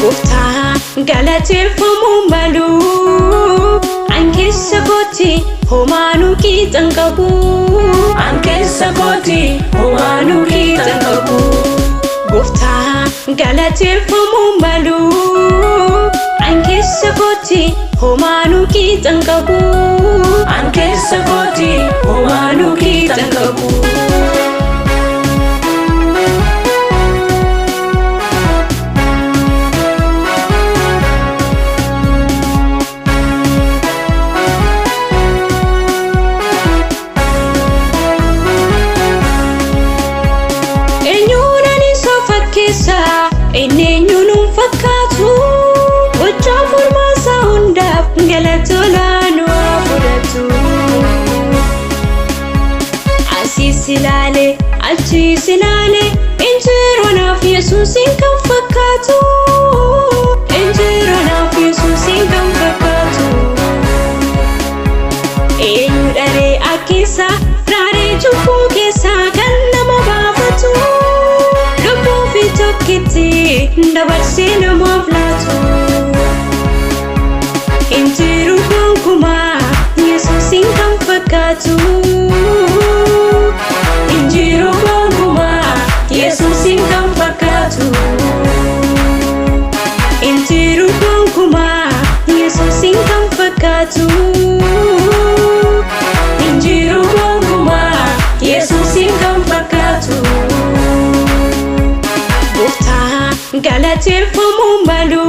Gooftaa galateeffamuu malu ankeessa kooti homaanuu qiixan qabu ankeessa kooti homaanuu qiixan qabu Gooftaa galateeffamuu malu ankeessa kooti homaanuu qiixan qabu ankeessa kooti homaanuu qiixan qabu Eenyuun fakkaatu gochaa furmaasaa hundaaf galatolaan waa fudhatu asiis ilaale achiis ilaale injironaaf Yesuusin kan fakkaatu injironaaf Yesuusin kan fakkaatu eenyu dharee akkeessa raaree cubbuu keessaa kan nama baafatu dabarsee namaaf laatu injiru gonkumaa Yesuusin kan fakkaatu injiru gonkumaa Yesuusin kan fakkaatu injiru gonkumaa Yesuusin kan fakkaatu injiru gonkumaa Yesuusin kan fakkaatu galateeffamuu malu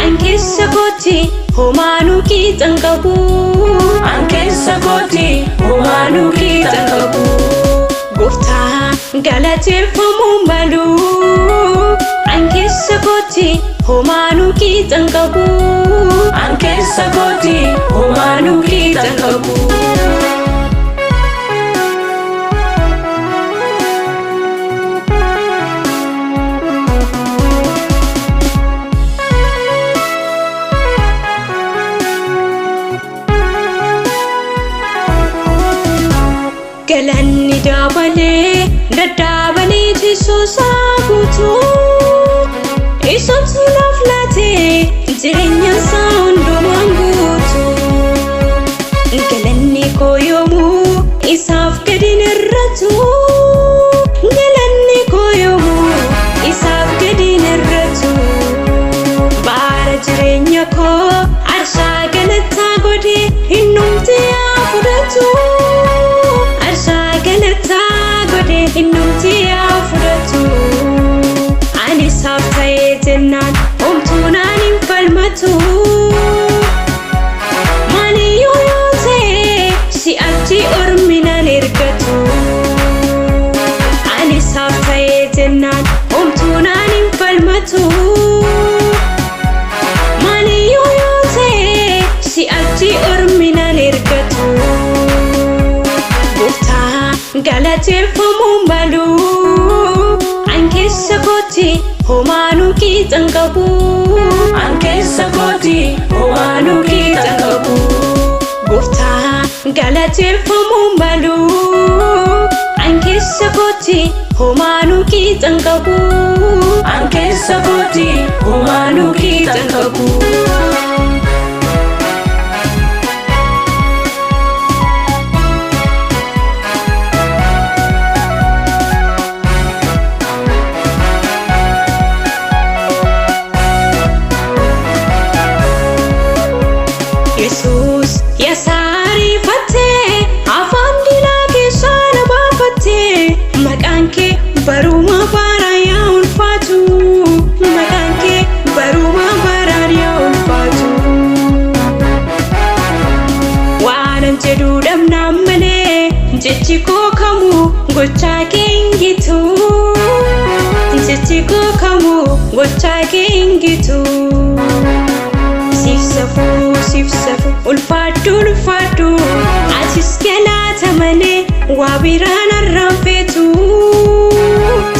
ankeessa kooti homaanuu qiixan qabu ankeessa kooti homaanuu qiixan qabu Gooftaa galateeffamuu malu ankeessa kooti homaanuu qiixan qabu ankeessa kooti homaanuu qiixan qabu galanni dabalee daddabalee Yesuusaa guutuu isatu naaf laatee jireenya isaa hundumaan guutuu galanni koo yoomuu isaaf gadi nirratu galanni koo yoomuu isaaf gadi nirratu baara jireenya koo arshaa galataa godhee innumti yaa fudhatu innumti yaa fudhatu ani isaaf ta'ee jennaan homtuu naan hin falmatu maaliyyuu yoo ta'e si'achi ormi naan ergatu ani isaaf ta'ee jennaan homtuu naan hin falmatu maaliyyuu yoo ta'e si'achi ormi naan ergatu galateeffamuu malu ankeessa kooti homaanuu qiixan qabu ankeessa kooti homaanuu qiixan qabu Gooftaa galateeffamuu malu ankeessa kooti homaanuu qiixan qabu ankeessa kooti homaanuu qiixan qabu Yesuus yasaariifattee afaan diinaa keessaa na baafattee maqaan kee baruma baraan yaa ulfaatu maqaan kee baruma baraan yaa ulfaatu waanan jedhu dhabnaan malee jechi koo kamuu gochaa kee hin gitu jechi koo kamuu gochaa kee hin gitu Sifsafu ulfaadhu atis galaata malee waa biraan arraanfeetu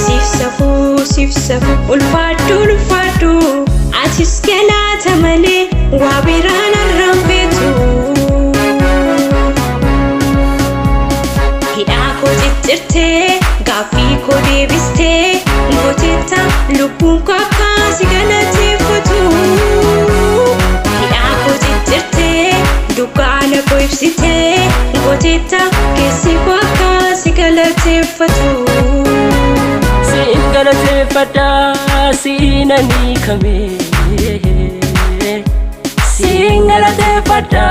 Sifsafu ulfaadhu atis galaata malee waa biraan arraanfeetu hidhaa koo ciccirtee gaaffii koo deebistee gooteetta lubbuun koo akkaasi gala dhugaana boibsitee gooteetta keessi bakka si galateeffatu. Siin galateeffadha siinanii kamee. Siin galateeffadha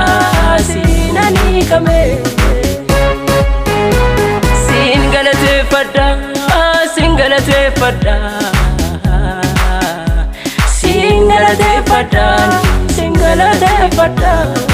siinanii kamee. Siin galateeffadha siin galateeffadha. Siin galateeffadha siin galateeffadha.